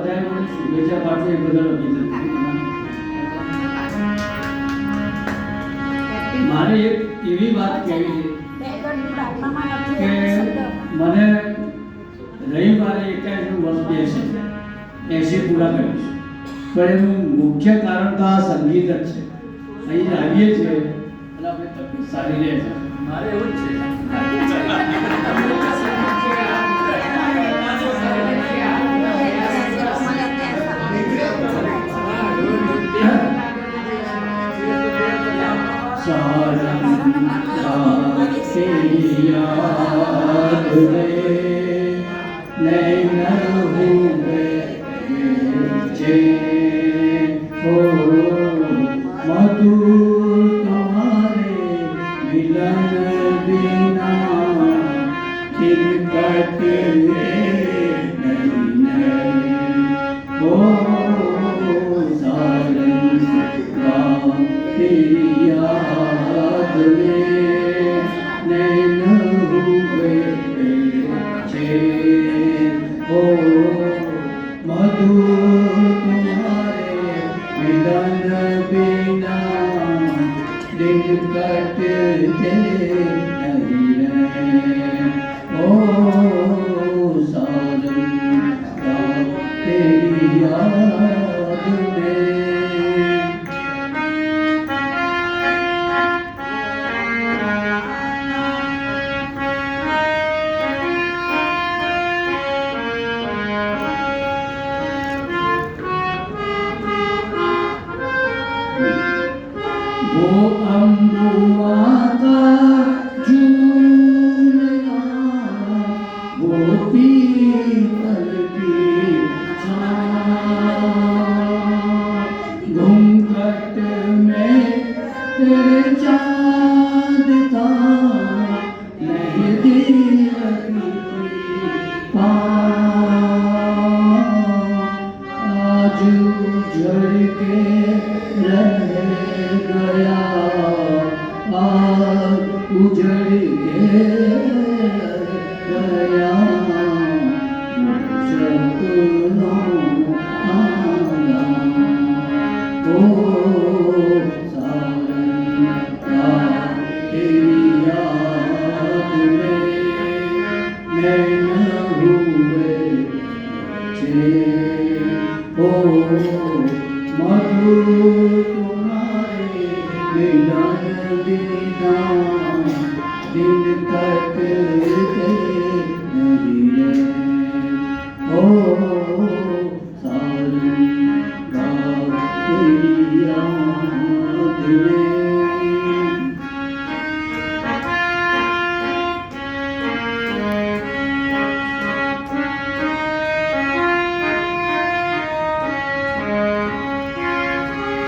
બધાએ મને શુભેચ્છા પાઠવે એ બદલ અભિનંદન. મારે એક એવી વાત કહેવી છે કે મને રવિવારે 81 વર્ષ 80 પૂરા કર્યું છે, પણ એનું મુખ્ય કારણ તો આ સંગીત જ છે. અહીં આવીએ છીએ અને આપણે તકલીફ સારી રહે છે. મારે એવું જ છે.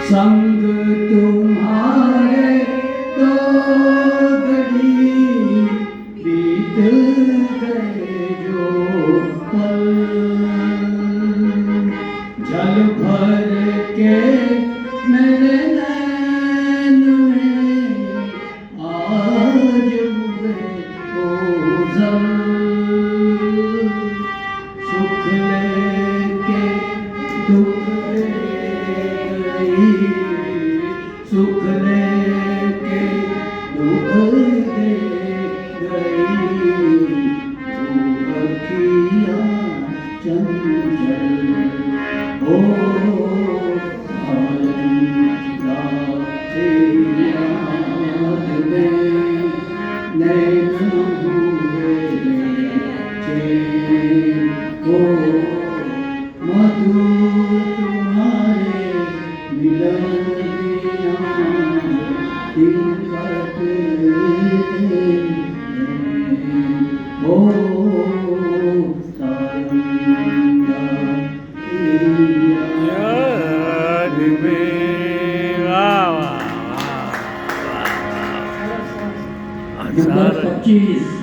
संग तुम्हारे तो घड़ी बीत गए जो पल, जल भर के मेरे नैन में आज हुए ओझल, सुख लेके दुख सुख लेके दुख दे गई अखियाँ चंचल ओ तेरी याद में नैन हुए चैन ओ मधु तुम्हारे मिलन नंबर 25